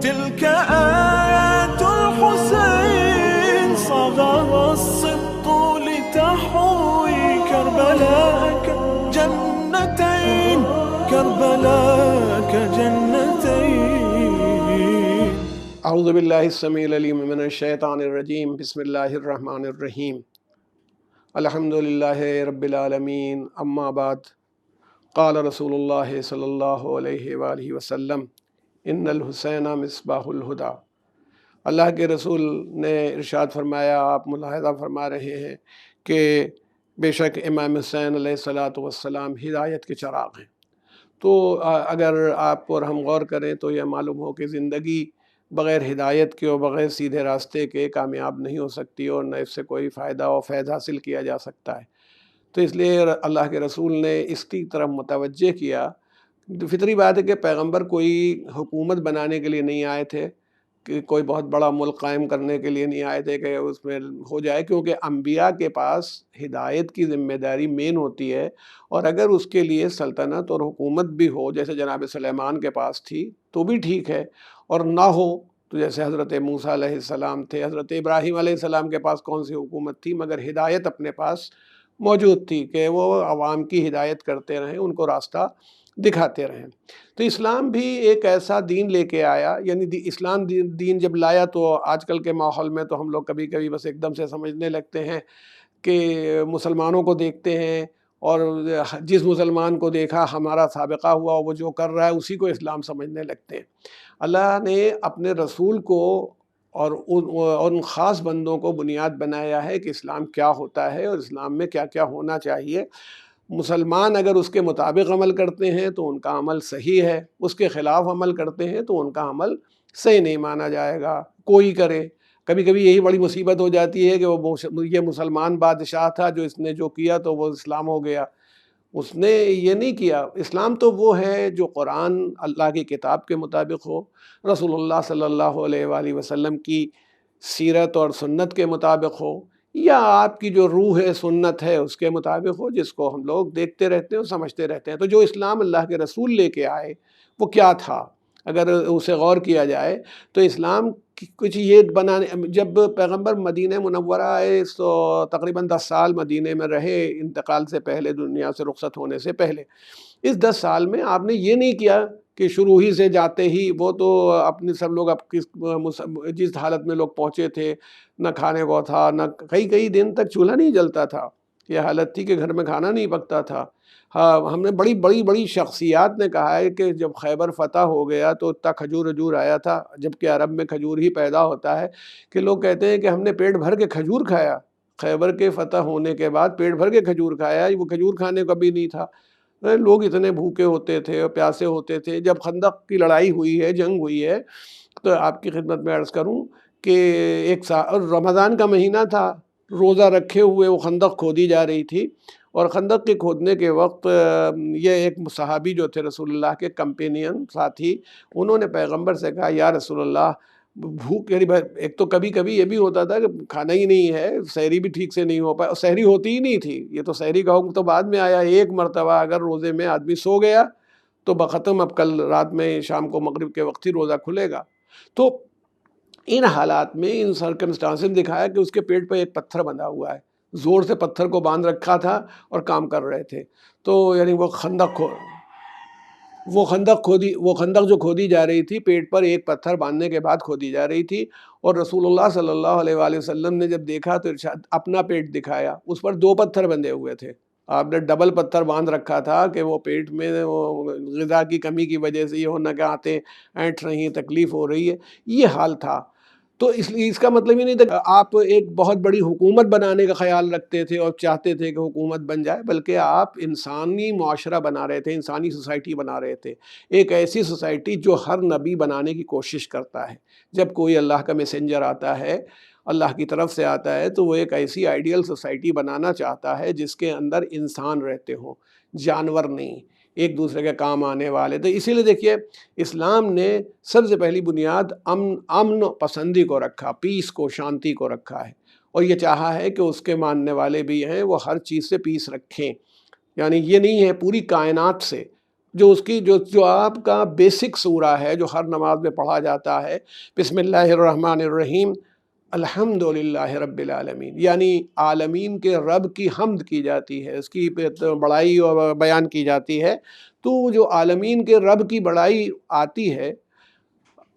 تلك آيات الحسين صغر السبط لتحوي كربلاء جنتين كربلاء جنتين. اعوذ باللہ السمیع العلیم من الشیطان الرجیم. بسم اللہ الرحمن الرحیم. الحمد للہ رب العالمین. اما بعد، قال رسول اللہ صلی اللہ علیہ وآلہ وسلم ان الحسین مصباح الہدی. اللہ کے رسول نے ارشاد فرمایا، آپ ملاحظہ فرما رہے ہیں کہ بے شک امام حسین علیہ الصلاۃ والسلام ہدایت کے چراغ ہیں. تو اگر آپ اور ہم غور کریں تو یہ معلوم ہو کہ زندگی بغیر ہدایت کے اور بغیر سیدھے راستے کے کامیاب نہیں ہو سکتی، اور نہ اس سے کوئی فائدہ اور فیض حاصل کیا جا سکتا ہے. تو اس لیے اللہ کے رسول نے اس کی طرف متوجہ کیا. فطری بات ہے کہ پیغمبر کوئی حکومت بنانے کے لیے نہیں آئے تھے، کہ کوئی بہت بڑا ملک قائم کرنے کے لیے نہیں آئے تھے کہ اس میں ہو جائے، کیونکہ انبیاء کے پاس ہدایت کی ذمہ داری مین ہوتی ہے. اور اگر اس کے لیے سلطنت اور حکومت بھی ہو، جیسے جناب سلیمان کے پاس تھی تو بھی ٹھیک ہے، اور نہ ہو تو جیسے حضرت موسیٰ علیہ السلام تھے، حضرت ابراہیم علیہ السلام کے پاس کون سی حکومت تھی، مگر ہدایت اپنے پاس موجود تھی کہ وہ عوام کی ہدایت کرتے رہیں، ان کو راستہ دکھاتے رہیں. تو اسلام بھی ایک ایسا دین لے کے آیا، یعنی اسلام دین جب لایا تو آج کل کے ماحول میں تو ہم لوگ کبھی کبھی بس ایک دم سے سمجھنے لگتے ہیں کہ مسلمانوں کو دیکھتے ہیں، اور جس مسلمان کو دیکھا ہمارا سابقہ ہوا وہ جو کر رہا ہے اسی کو اسلام سمجھنے لگتے ہیں. اللہ نے اپنے رسول کو اور ان خاص بندوں کو بنیاد بنایا ہے کہ اسلام کیا ہوتا ہے اور اسلام میں کیا کیا ہونا چاہیے. مسلمان اگر اس کے مطابق عمل کرتے ہیں تو ان کا عمل صحیح ہے، اس کے خلاف عمل کرتے ہیں تو ان کا عمل صحیح نہیں مانا جائے گا. کوئی کرے، کبھی کبھی یہی بڑی مصیبت ہو جاتی ہے کہ یہ مسلمان بادشاہ تھا، جو اس نے جو کیا تو وہ اسلام ہو گیا. اس نے یہ نہیں کیا. اسلام تو وہ ہے جو قرآن اللہ کی کتاب کے مطابق ہو، رسول اللہ صلی اللہ علیہ وآلہ وسلم کی سیرت اور سنت کے مطابق ہو، یا آپ کی جو روح ہے سنت ہے اس کے مطابق ہو، جس کو ہم لوگ دیکھتے رہتے ہیں اور سمجھتے رہتے ہیں. تو جو اسلام اللہ کے رسول لے کے آئے وہ کیا تھا، اگر اسے غور کیا جائے تو اسلام کچھ یہ بنانے، جب پیغمبر مدینہ منورہ آئے تو تقریباً 10 سال مدینہ میں رہے انتقال سے پہلے، دنیا سے رخصت ہونے سے پہلے. اس 10 سال میں آپ نے یہ نہیں کیا کہ شروع ہی سے جاتے ہی وہ تو اپنے سب لوگ جس حالت میں لوگ پہنچے تھے، نہ کھانے کو تھا، نہ کئی دن تک چولہا نہیں جلتا تھا. یہ حالت تھی کہ گھر میں کھانا نہیں پکتا تھا. ہاں، ہم نے بڑی شخصیات نے کہا ہے کہ جب خیبر فتح ہو گیا تو اتنا کھجور آیا تھا، جبکہ عرب میں کھجور ہی پیدا ہوتا ہے، کہ لوگ کہتے ہیں کہ ہم نے پیٹ بھر کے کھجور کھایا. خیبر کے فتح ہونے کے بعد پیٹ بھر کے کھجور کھایا، وہ کھجور کھانے کا بھی نہیں تھا. لوگ اتنے بھوکے ہوتے تھے اور پیاسے ہوتے تھے. جب خندق کی لڑائی ہوئی ہے، جنگ ہوئی ہے، تو آپ کی خدمت میں عرض کروں کہ رمضان کا مہینہ تھا، روزہ رکھے ہوئے وہ خندق کھودی جا رہی تھی. اور خندق کے کھودنے کے وقت یہ ایک صحابی جو تھے رسول اللہ کے کمپینین ساتھی، انہوں نے پیغمبر سے کہا یا رسول اللہ، بھوک، ایک تو کبھی کبھی یہ بھی ہوتا تھا کہ کھانا ہی نہیں ہے، سحری بھی ٹھیک سے نہیں ہو پایا، سحری ہوتی ہی نہیں تھی. یہ تو سحری کا حکم تو بعد میں آیا. ایک مرتبہ اگر روزے میں آدمی سو گیا تو بختم، اب کل رات میں شام کو مغرب کے وقت ہی روزہ کھلے گا. تو ان حالات میں، ان سرکمسٹانس نے دکھایا کہ اس کے پیٹ پہ ایک پتھر بندھا ہوا ہے، زور سے پتھر کو باندھ رکھا تھا اور کام کر رہے تھے. تو یعنی وہ خندق جو کھودی جا رہی تھی، پیٹ پر ایک پتھر باندھنے کے بعد کھودی جا رہی تھی. اور رسول اللہ صلی اللہ علیہ وآلہ وسلم نے جب دیکھا تو ارشاد اپنا پیٹ دکھایا، اس پر 2 پتھر بندھے ہوئے تھے. آپ نے ڈبل پتھر باندھ رکھا تھا کہ وہ پیٹ میں غذا کی کمی کی وجہ سے یہ ہونا کہ آتے اینٹھ رہی ہیں، تکلیف ہو رہی ہے، یہ حال تھا. تو اس کا مطلب یہ نہیں تھا کہ آپ ایک بہت بڑی حکومت بنانے کا خیال رکھتے تھے اور چاہتے تھے کہ حکومت بن جائے، بلکہ آپ انسانی معاشرہ بنا رہے تھے، انسانی سوسائٹی بنا رہے تھے. ایک ایسی سوسائٹی جو ہر نبی بنانے کی کوشش کرتا ہے. جب کوئی اللہ کا میسنجر آتا ہے، اللہ کی طرف سے آتا ہے، تو وہ ایک ایسی آئیڈیل سوسائٹی بنانا چاہتا ہے جس کے اندر انسان رہتے ہوں، جانور نہیں، ایک دوسرے کے کام آنے والے. تو اسی لیے دیکھیے اسلام نے سب سے پہلی بنیاد امن پسندی کو رکھا، پیس کو، شانتی کو رکھا ہے. اور یہ چاہا ہے کہ اس کے ماننے والے بھی ہیں وہ ہر چیز سے پیس رکھیں. یعنی یہ نہیں ہے پوری کائنات سے جو اس کی جو آپ کا بیسک سورہ ہے جو ہر نماز میں پڑھا جاتا ہے، بسم اللہ الرحمن الرحیم الحمد للہ رب العالمین، یعنی عالمین کے رب کی حمد کی جاتی ہے، اس کی بڑائی اور بیان کی جاتی ہے۔ تو جو عالمین کے رب کی بڑائی آتی ہے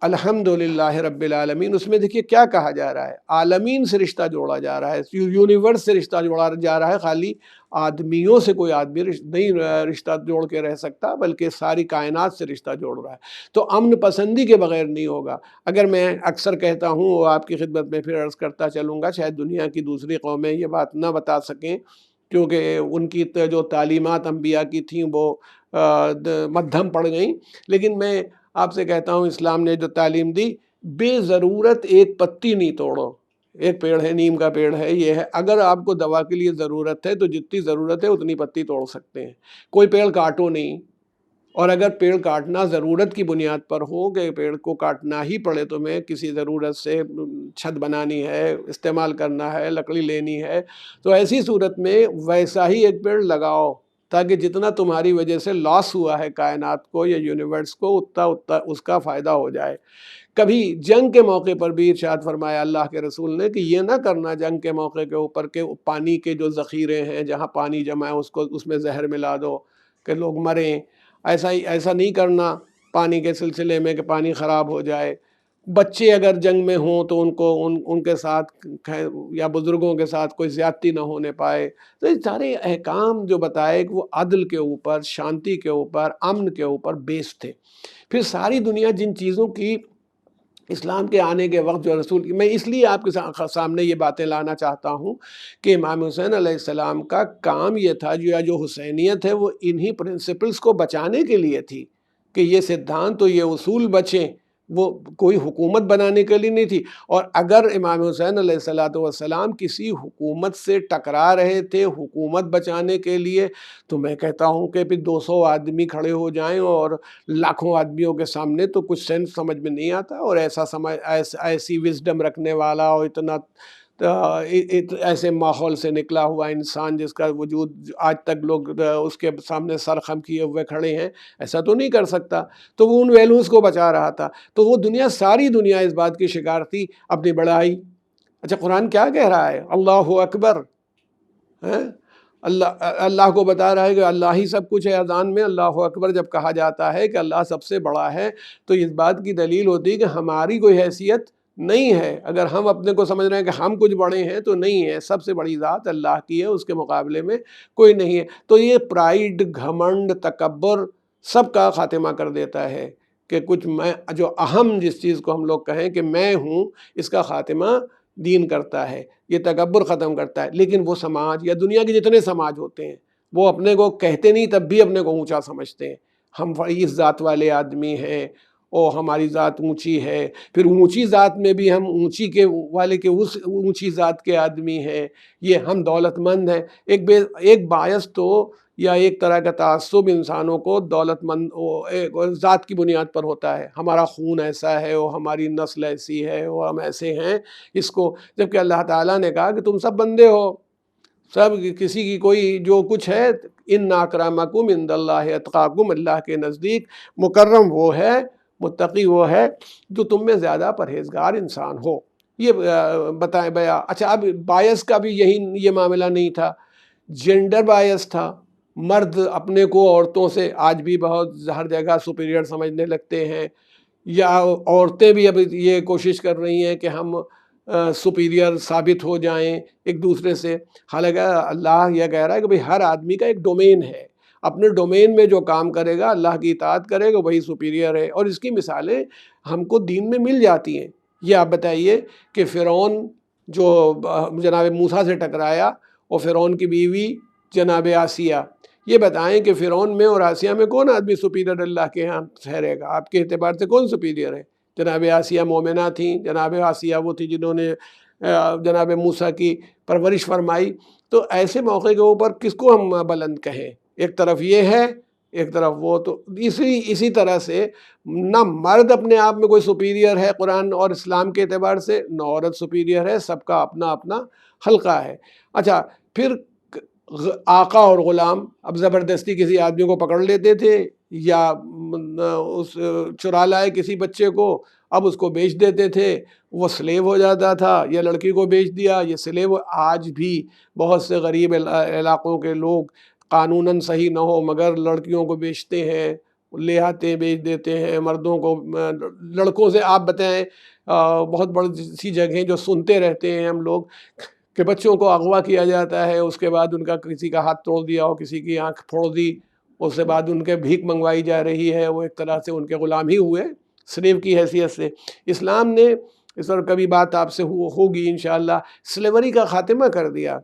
الحمد للہ رب العالمین، اس میں دیکھیے کیا کہا جا رہا ہے، عالمین سے رشتہ جوڑا جا رہا ہے، یونیورس سے رشتہ جوڑا جا رہا ہے۔ خالی آدمیوں سے کوئی آدمی نہیں رشتہ جوڑ کے رہ سکتا، بلکہ ساری کائنات سے رشتہ جوڑ رہا ہے۔ تو امن پسندی کے بغیر نہیں ہوگا۔ اگر میں اکثر کہتا ہوں اور آپ کی خدمت میں پھر عرض کرتا چلوں گا، شاید دنیا کی دوسری قومیں یہ بات نہ بتا سکیں، کیونکہ ان کی جو تعلیمات انبیاء کی تھیں وہ مدھم پڑ گئیں، لیکن میں آپ سے کہتا ہوں اسلام نے جو تعلیم دی، بے ضرورت ایک پتی نہیں توڑو۔ ایک پیڑ ہے، نیم کا پیڑ ہے، یہ ہے، اگر آپ کو دوا کے لیے ضرورت ہے تو جتنی ضرورت ہے اتنی پتی توڑ سکتے ہیں، کوئی پیڑ کاٹو نہیں۔ اور اگر پیڑ کاٹنا ضرورت کی بنیاد پر ہو کہ پیڑ کو کاٹنا ہی پڑے، تمہیں کسی ضرورت سے چھت بنانی ہے، استعمال کرنا ہے، لکڑی لینی ہے، تو ایسی صورت میں ویسا ہی ایک پیڑ لگاؤ، تاکہ جتنا تمہاری وجہ سے لاس ہوا ہے کائنات کو یا یونیورس کو، اتنا اس کا فائدہ ہو جائے۔ کبھی جنگ کے موقع پر بھی ارشاد فرمایا اللہ کے رسول نے کہ یہ نہ کرنا جنگ کے موقع کے اوپر کہ پانی کے جو ذخیرے ہیں، جہاں پانی جمع ہے اس میں زہر ملا دو کہ لوگ مریں۔ ایسا نہیں کرنا پانی کے سلسلے میں کہ پانی خراب ہو جائے۔ بچے اگر جنگ میں ہوں تو ان کے ساتھ یا بزرگوں کے ساتھ کوئی زیادتی نہ ہونے پائے۔ تو یہ سارے احکام جو بتائے کہ وہ عدل کے اوپر، شانتی کے اوپر، امن کے اوپر بیس تھے۔ پھر ساری دنیا جن چیزوں کی اسلام کے آنے کے وقت جو رسول، میں اس لیے آپ کے سامنے یہ باتیں لانا چاہتا ہوں کہ امام حسین علیہ السلام کا کام یہ تھا، جو حسینیت ہے وہ انہی پرنسپلز کو بچانے کے لیے تھی کہ یہ سدھانت تو یہ اصول بچیں، وہ کوئی حکومت بنانے کے لیے نہیں تھی۔ اور اگر امام حسین علیہ السلام کسی حکومت سے ٹکرا رہے تھے حکومت بچانے کے لیے، تو میں کہتا ہوں کہ پھر 200 آدمی کھڑے ہو جائیں اور لاکھوں آدمیوں کے سامنے تو کچھ سینس سمجھ میں نہیں آتا۔ اور ایسی وزڈم رکھنے والا اور اتنا ایسے ماحول سے نکلا ہوا انسان جس کا وجود آج تک لوگ اس کے سامنے سر خم کیے ہوئے کھڑے ہیں، ایسا تو نہیں کر سکتا۔ تو وہ ان ویلوز کو بچا رہا تھا۔ تو وہ ساری دنیا اس بات کی شکار تھی اپنی بڑائی۔ اچھا قرآن کیا کہہ رہا ہے؟ اللہ اکبر، اللہ کو بتا رہا ہے کہ اللہ ہی سب کچھ ہے۔ اذان میں اللہ اکبر جب کہا جاتا ہے کہ اللہ سب سے بڑا ہے، تو اس بات کی دلیل ہوتی ہے کہ ہماری کوئی حیثیت نہیں ہے۔ اگر ہم اپنے کو سمجھ رہے ہیں کہ ہم کچھ بڑے ہیں تو نہیں ہے، سب سے بڑی ذات اللہ کی ہے، اس کے مقابلے میں کوئی نہیں ہے۔ تو یہ پرائیڈ، گھمنڈ، تکبر سب کا خاتمہ کر دیتا ہے کہ کچھ میں جو اہم جس چیز کو ہم لوگ کہیں کہ میں ہوں، اس کا خاتمہ دین کرتا ہے، یہ تکبر ختم کرتا ہے۔ لیکن وہ سماج یا دنیا کے جتنے سماج ہوتے ہیں وہ اپنے کو کہتے نہیں تب بھی اپنے کو اونچا سمجھتے ہیں، ہم اس ذات والے آدمی ہیں، اور ہماری ذات اونچی ہے۔ پھر اونچی ذات میں بھی ہم اونچی کے والے کے اس اونچی ذات کے آدمی ہیں، یہ ہم دولت مند ہیں۔ ایک باعث تو یا ایک طرح کا تعصب انسانوں کو دولت مند ذات کی بنیاد پر ہوتا ہے، ہمارا خون ایسا ہے اور ہماری نسل ایسی ہے اور ہم ایسے ہیں اس کو، جبکہ اللہ تعالیٰ نے کہا کہ تم سب بندے ہو، سب کسی کی کوئی جو کچھ ہے، ان اکرمکم عند اللہ اتقاکم، اللہ کے نزدیک مکرم وہ ہے، متقی وہ ہے جو تم میں زیادہ پرہیزگار انسان ہو۔ یہ بتائیں بھیا۔ اچھا اب بایس کا بھی یہ معاملہ نہیں تھا، جینڈر بایس تھا۔ مرد اپنے کو عورتوں سے آج بھی بہت ہر جگہ سپیریئر سمجھنے لگتے ہیں، یا عورتیں بھی اب یہ کوشش کر رہی ہیں کہ ہم سپیریئر ثابت ہو جائیں ایک دوسرے سے۔ حالانکہ اللہ یہ کہہ رہا ہے کہ بھئی ہر آدمی کا ایک ڈومین ہے، اپنے ڈومین میں جو کام کرے گا، اللہ کی اطاعت کرے گا، وہی سپیریئر ہے۔ اور اس کی مثالیں ہم کو دین میں مل جاتی ہیں۔ یہ آپ بتائیے کہ فرعون جو جناب موسیٰ سے ٹکرایا، اور فرعون کی بیوی جناب آسیہ، یہ بتائیں کہ فرعون میں اور آسیہ میں کون آدمی سپیریئر اللہ کے ہاں ٹھہرے گا؟ آپ کے اعتبار سے کون سپیریئر ہے؟ جناب آسیہ مومنہ تھیں، جناب آسیہ وہ تھی جنہوں نے جناب موسیٰ کی پرورش فرمائی۔ تو ایسے موقع کے اوپر کس کو ہم بلند کہیں؟ ایک طرف یہ ہے، ایک طرف وہ۔ تو اسی طرح سے نہ مرد اپنے آپ میں کوئی سپیریئر ہے قرآن اور اسلام کے اعتبار سے، نہ عورت سپیریئر ہے، سب کا اپنا اپنا حلقہ ہے۔ اچھا پھر آقا اور غلام اب زبردستی کسی آدمی کو پکڑ لیتے تھے یا اس چرا لائے کسی بچے کو، اب اس کو بیچ دیتے تھے، وہ سلیو ہو جاتا تھا، یا لڑکی کو بیچ دیا یہ سلیو۔ آج بھی بہت سے غریب علاقوں کے لوگ قانوناً صحیح نہ ہو مگر لڑکیوں کو بیچتے ہیں، لے آتے ہیں بیچ دیتے ہیں مردوں کو۔ لڑکوں سے آپ بتائیں بہت بڑی سی جگہیں جو سنتے رہتے ہیں ہم لوگ کہ بچوں کو اغوا کیا جاتا ہے، اس کے بعد ان کا کسی کا ہاتھ توڑ دیا ہو، کسی کی آنکھ پھوڑ دی، اس کے بعد ان کے بھیک منگوائی جا رہی ہے، وہ ایک طرح سے ان کے غلام ہی ہوئے سلیو کی حیثیت سے۔ اسلام نے اس پر کبھی بات آپ سے ہوگی انشاءاللہ، سلیوری کا خاتمہ کر دیا۔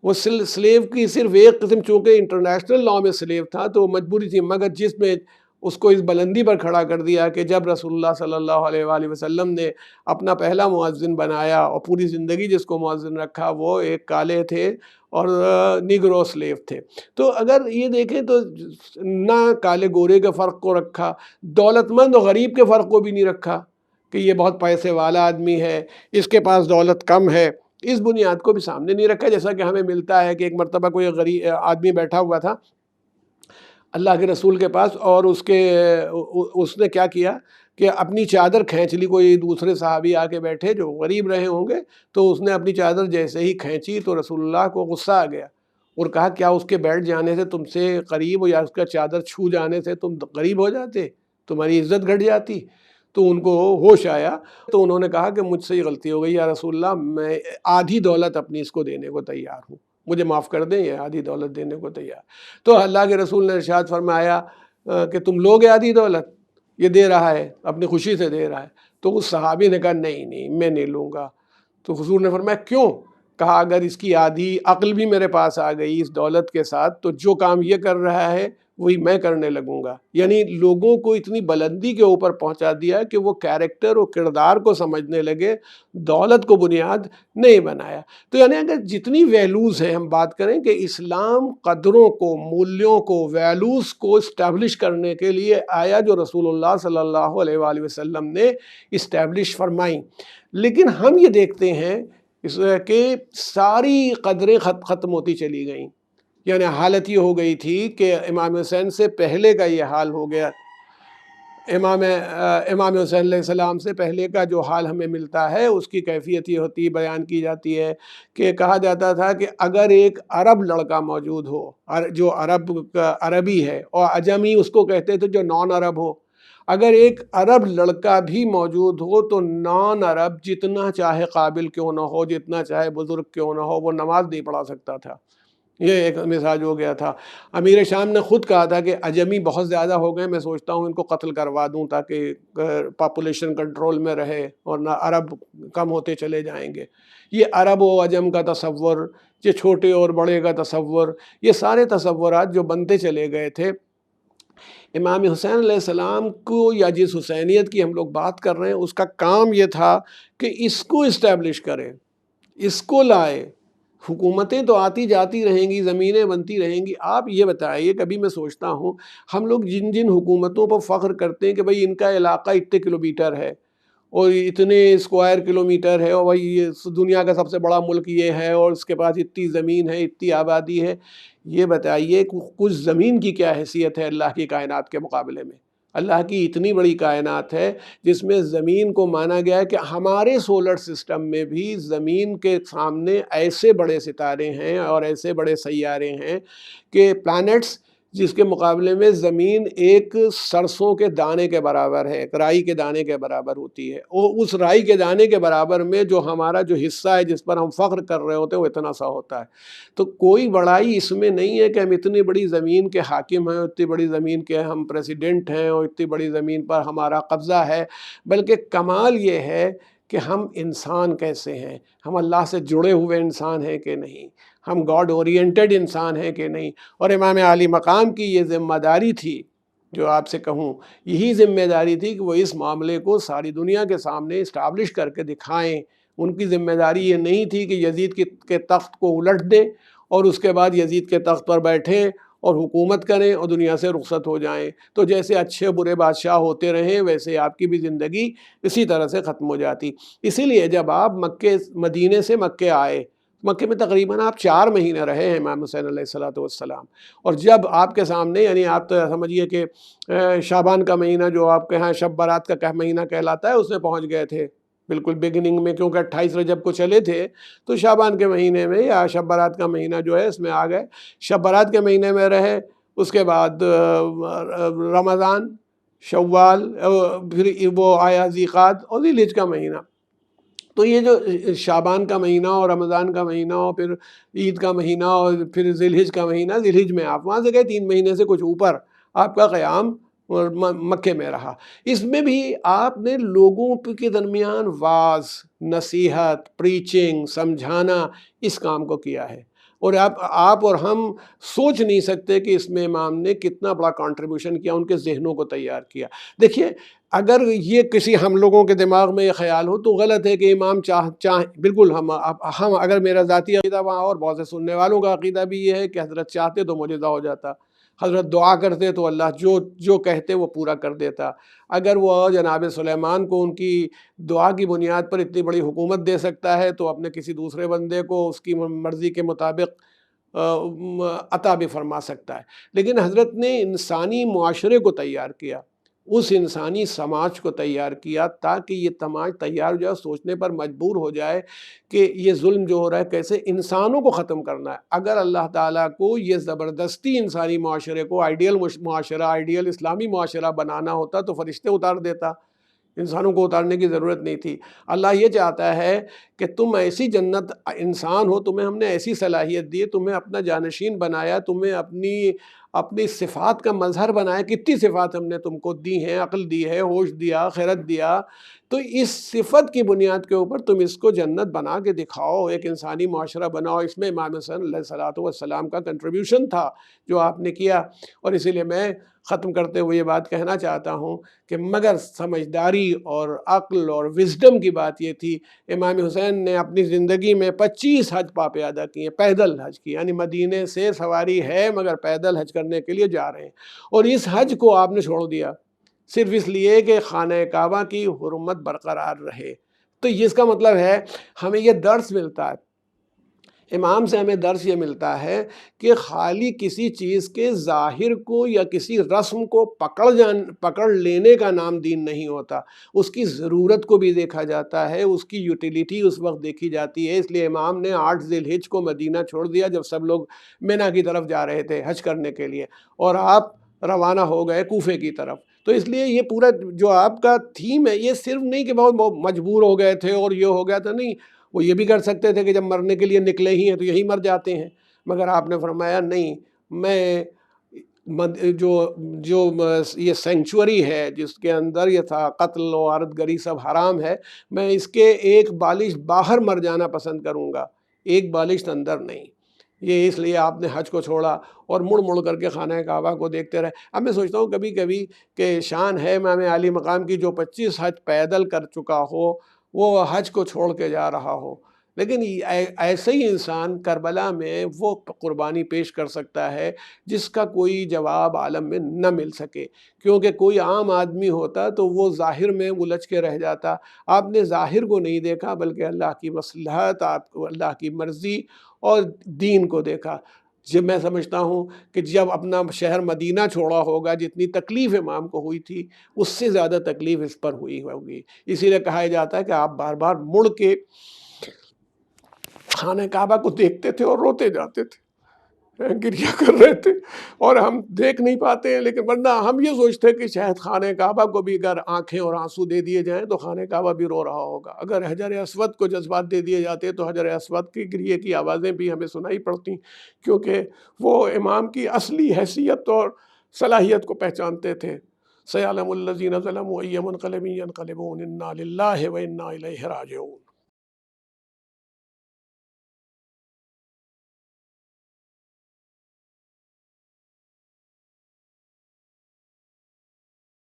وہ سلیو کی صرف ایک قسم، چونکہ انٹرنیشنل لاء میں سلیو تھا تو مجبوری تھی، مگر جس میں اس کو اس بلندی پر کھڑا کر دیا کہ جب رسول اللہ صلی اللہ علیہ وآلہ وسلم نے اپنا پہلا مؤذن بنایا اور پوری زندگی جس کو مؤذن رکھا وہ ایک کالے تھے اور نیگرو سلیو تھے۔ تو اگر یہ دیکھیں تو نہ کالے گورے کے فرق کو رکھا، دولت مند اور غریب کے فرق کو بھی نہیں رکھا کہ یہ بہت پیسے والا آدمی ہے، اس کے پاس دولت کم ہے، اس بنیاد کو بھی سامنے نہیں رکھا۔ جیسا کہ ہمیں ملتا ہے کہ ایک مرتبہ کوئی غریب آدمی بیٹھا ہوا تھا اللہ کے رسول کے پاس، اور اس نے کیا کیا کہ اپنی چادر کھینچ لی۔ کوئی دوسرے صحابی آ کے بیٹھے جو غریب رہے ہوں گے، تو اس نے اپنی چادر جیسے ہی کھینچی تو رسول اللہ کو غصہ آ گیا اور کہا کیا اس کے بیٹھ جانے سے تم سے قریب ہو، یا اس کا چادر چھو جانے سے تم قریب ہو جاتے، تمہاری عزت گھٹ جاتی؟ تو ان کو ہوش آیا تو انہوں نے کہا کہ مجھ سے یہ غلطی ہو گئی یا رسول اللہ، میں آدھی دولت اپنی اس کو دینے کو تیار ہوں، مجھے معاف کر دیں، یہ آدھی دولت دینے کو تیار۔ تو اللہ کے رسول نے ارشاد فرمایا کہ تم لوگے آدھی دولت، یہ دے رہا ہے اپنی خوشی سے دے رہا ہے۔ تو اس صحابی نے کہا نہیں میں نہیں لوں گا۔ تو حضور نے فرمایا کیوں؟ کہا اگر اس کی آدھی عقل بھی میرے پاس آ گئی اس دولت کے ساتھ تو جو کام یہ کر رہا ہے وہی میں کرنے لگوں گا۔ یعنی لوگوں کو اتنی بلندی کے اوپر پہنچا دیا کہ وہ کیریکٹر اور کردار کو سمجھنے لگے، دولت کو بنیاد نہیں بنایا۔ تو یعنی اگر جتنی ویلوز ہیں، ہم بات کریں کہ اسلام قدروں کو، مولیوں کو، ویلوز کو اسٹیبلش کرنے کے لیے آیا جو رسول اللہ صلی اللہ علیہ وآلہ وسلم نے اسٹیبلش فرمائیں، لیکن ہم یہ دیکھتے ہیں کہ ساری قدریں ختم ہوتی چلی گئیں۔ یعنی حالت یہ ہو گئی تھی کہ امام حسین سے پہلے کا یہ حال ہو گیا، امام حسین علیہ السلام سے پہلے کا جو حال ہمیں ملتا ہے اس کی کیفیت یہ ہوتی، بیان کی جاتی ہے کہ کہا جاتا تھا کہ اگر ایک عرب لڑکا موجود ہو جو عربی ہے، اور عجمی اس کو کہتے تھے جو نان عرب ہو، اگر ایک عرب لڑکا بھی موجود ہو تو نان عرب جتنا چاہے قابل کیوں نہ ہو، جتنا چاہے بزرگ کیوں نہ ہو، وہ نماز نہیں پڑھا سکتا تھا۔ یہ ایک مزاج ہو گیا تھا۔ امیر شام نے خود کہا تھا کہ عجمی بہت زیادہ ہو گئے، میں سوچتا ہوں ان کو قتل کروا دوں تاکہ پاپولیشن کنٹرول میں رہے اور نہ عرب کم ہوتے چلے جائیں گے۔ یہ عرب و عجم کا تصور، یہ چھوٹے اور بڑے کا تصور، یہ سارے تصورات جو بنتے چلے گئے تھے، امام حسین علیہ السلام کو یا جس حسینیت کی ہم لوگ بات کر رہے ہیں اس کا کام یہ تھا کہ اس کو اسٹیبلش کرے، اس کو لائے۔ حکومتیں تو آتی جاتی رہیں گی، زمینیں بنتی رہیں گی۔ آپ یہ بتائیے، کبھی میں سوچتا ہوں ہم لوگ جن جن حکومتوں پر فخر کرتے ہیں کہ بھئی ان کا علاقہ اتنے کلومیٹر ہے اور اتنے اسکوائر کلومیٹر ہے، اور بھئی یہ دنیا کا سب سے بڑا ملک یہ ہے اور اس کے پاس اتنی زمین ہے، اتنی آبادی ہے، یہ بتائیے کچھ زمین کی کیا حیثیت ہے اللہ کی کائنات کے مقابلے میں؟ اللہ کی اتنی بڑی کائنات ہے جس میں زمین کو مانا گیا ہے کہ ہمارے سولر سسٹم میں بھی زمین کے سامنے ایسے بڑے ستارے ہیں اور ایسے بڑے سیارے ہیں کہ پلانٹس جس کے مقابلے میں زمین ایک سرسوں کے دانے کے برابر ہے، ایک رائی کے دانے کے برابر ہوتی ہے، اور اس رائی کے دانے کے برابر میں جو ہمارا جو حصہ ہے جس پر ہم فخر کر رہے ہوتے ہیں وہ اتنا سا ہوتا ہے۔ تو کوئی بڑائی اس میں نہیں ہے کہ ہم اتنی بڑی زمین کے حاکم ہیں، اتنی بڑی زمین کے ہم پریزیڈنٹ ہیں اور اتنی بڑی زمین پر ہمارا قبضہ ہے، بلکہ کمال یہ ہے کہ ہم انسان کیسے ہیں، ہم اللہ سے جڑے ہوئے انسان ہیں کہ نہیں، ہم گاڈ اورینٹڈ انسان ہیں کہ نہیں۔ اور امام عالی مقام کی یہ ذمہ داری تھی، جو آپ سے کہوں یہی ذمہ داری تھی کہ وہ اس معاملے کو ساری دنیا کے سامنے اسٹیبلش کر کے دکھائیں۔ ان کی ذمہ داری یہ نہیں تھی کہ یزید کے تخت کو الٹ دیں اور اس کے بعد یزید کے تخت پر بیٹھیں اور حکومت کریں اور دنیا سے رخصت ہو جائیں، تو جیسے اچھے برے بادشاہ ہوتے رہیں ویسے آپ کی بھی زندگی اسی طرح سے ختم ہو جاتی۔ اسی لیے جب آپ مدینے سے مکے آئے مکے میں تقریباً آپ 4 مہینے رہے ہیں امام حسین علیہ الصلوۃ والسلام، اور جب آپ کے سامنے، یعنی آپ تو سمجھیے کہ شعبان کا مہینہ جو آپ کے ہاں شب برات کا مہینہ کہلاتا ہے، اس میں پہنچ گئے تھے بالکل بگننگ میں، کیونکہ 28 رجب کو چلے تھے تو شعبان کے مہینے میں یا شب برات کا مہینہ جو ہے اس میں آ گئے، شب برات کے مہینے میں رہے، اس کے بعد رمضان، شوال، پھر وہ آیا ذیقعد اور ذی الحجہ کا مہینہ۔ تو یہ جو شعبان کا مہینہ اور رمضان کا مہینہ اور پھر عید کا مہینہ اور پھر ذی الحجہ کا مہینہ، ذی الحجہ میں آپ وہاں سے گئے 3 مہینے سے کچھ اوپر آپ کا قیام مکے میں رہا۔ اس میں بھی آپ نے لوگوں کے درمیان واعظ، نصیحت، پریچنگ، سمجھانا، اس کام کو کیا ہے، اور آپ اور ہم سوچ نہیں سکتے کہ اس میں امام نے کتنا بڑا کنٹریبیوشن کیا، ان کے ذہنوں کو تیار کیا۔ دیکھیے، اگر یہ کسی ہم لوگوں کے دماغ میں یہ خیال ہو تو غلط ہے کہ امام چاہ بالکل ہم اگر میرا ذاتی عقیدہ وہاں اور بہت سے سننے والوں کا عقیدہ بھی یہ ہے کہ حضرت چاہتے تو معجزہ ہو جاتا، حضرت دعا کرتے تو اللہ جو کہتے وہ پورا کر دیتا، اگر وہ جناب سلیمان کو ان کی دعا کی بنیاد پر اتنی بڑی حکومت دے سکتا ہے تو اپنے کسی دوسرے بندے کو اس کی مرضی کے مطابق عطا بھی فرما سکتا ہے۔ لیکن حضرت نے انسانی معاشرے کو تیار کیا، اس انسانی سماج کو تیار کیا، تاکہ یہ سماج تیار ہو جائے، سوچنے پر مجبور ہو جائے کہ یہ ظلم جو ہو رہا ہے کیسے انسانوں کو ختم کرنا ہے۔ اگر اللہ تعالیٰ کو یہ زبردستی انسانی معاشرے کو آئیڈیل معاشرہ، آئیڈیل اسلامی معاشرہ بنانا ہوتا تو فرشتے اتار دیتا، انسانوں کو اتارنے کی ضرورت نہیں تھی۔ اللہ یہ چاہتا ہے کہ تم ایسی جنت انسان ہو، تمہیں ہم نے ایسی صلاحیت دی، تمہیں اپنا جانشین بنایا، تمہیں اپنی صفات کا مظہر بنایا۔ کتنی صفات ہم نے تم کو دی ہیں، عقل دی ہے، ہوش دیا، خیرت دیا، تو اس صفت کی بنیاد کے اوپر تم اس کو جنت بنا کے دکھاؤ، ایک انسانی معاشرہ بناؤ۔ اس میں امام حسین علیہ الصلوۃ والسلام کا کنٹریبیوشن تھا جو آپ نے کیا، اور اسی لیے میں ختم کرتے ہوئے یہ بات کہنا چاہتا ہوں کہ مگر سمجھداری اور عقل اور وزڈم کی بات یہ تھی، امام حسین نے اپنی زندگی میں 25 حج پاپے ادا کیے، پیدل حج کی، یعنی مدینے سے سواری ہے مگر پیدل حج کرنے کے لیے جا رہے ہیں، اور اس حج کو آپ نے چھوڑ دیا صرف اس لیے کہ خانہ کعبہ کی حرمت برقرار رہے۔ تو اس کا مطلب ہے ہمیں یہ درس ملتا ہے، امام سے ہمیں درس یہ ملتا ہے کہ خالی کسی چیز کے ظاہر کو یا کسی رسم کو پکڑ لینے کا نام دین نہیں ہوتا، اس کی ضرورت کو بھی دیکھا جاتا ہے، اس کی یوٹیلیٹی اس وقت دیکھی جاتی ہے۔ اس لیے امام نے 8 ذی الحجہ کو مدینہ چھوڑ دیا جب سب لوگ مینا کی طرف جا رہے تھے حج کرنے کے لیے، اور آپ روانہ ہو گئے کوفے کی طرف۔ تو اس لیے یہ پورا جو آپ کا تھیم ہے، یہ صرف نہیں کہ بہت مجبور ہو گئے تھے اور یہ ہو گیا تھا، نہیں، وہ یہ بھی کر سکتے تھے کہ جب مرنے کے لیے نکلے ہی ہیں تو یہی مر جاتے ہیں، مگر آپ نے فرمایا نہیں، میں جو یہ سینکچوری ہے جس کے اندر یہ تھا قتل و غارت گری سب حرام ہے، میں اس کے ایک بالش باہر مر جانا پسند کروں گا، ایک بالش اندر نہیں۔ یہ اس لیے آپ نے حج کو چھوڑا اور مڑ مڑ کر کے خانہ کعبہ کو دیکھتے رہے۔ اب میں سوچتا ہوں کبھی کبھی کہ شان ہے امام عالی مقام کی جو 25 حج پیدل کر چکا ہو، وہ حج کو چھوڑ کے جا رہا ہو، لیکن ایسے ہی انسان کربلا میں وہ قربانی پیش کر سکتا ہے جس کا کوئی جواب عالم میں نہ مل سکے، کیونکہ کوئی عام آدمی ہوتا تو وہ ظاہر میں الجھ کے رہ جاتا۔ آپ نے ظاہر کو نہیں دیکھا بلکہ اللہ کی مصلحت، آپ کو اللہ کی مرضی اور دین کو دیکھا۔ جب میں سمجھتا ہوں کہ جب اپنا شہر مدینہ چھوڑا ہوگا، جتنی تکلیف امام کو ہوئی تھی اس سے زیادہ تکلیف اس پر ہوئی ہوگی۔ اسی لیے کہا جاتا ہے کہ آپ بار بار مڑ کے خانہ کعبہ کو دیکھتے تھے اور روتے جاتے تھے، گریہ کر رہے تھے، اور ہم دیکھ نہیں پاتے ہیں، لیکن ورنہ ہم یہ سوچتے کہ شاید خانہ کعبہ کو بھی اگر آنکھیں اور آنسو دے دیے جائیں تو خانہ کعبہ بھی رو رہا ہوگا، اگر حجر اسود کو جذبات دے دیے جاتے تو حجر اسود کی گریہ کی آوازیں بھی ہمیں سنائی پڑتی، کیونکہ وہ امام کی اصلی حیثیت اور صلاحیت کو پہچانتے تھے۔ سَيَعْلَمُ الَّذِينَ ظَلَمُوا أَيَّ مُنقَلَبٍ يَنقَلِبُونَ إِنَّا لِلَّهِ وَإِنَّا إِلَيْهِ رَاجِعُونَ۔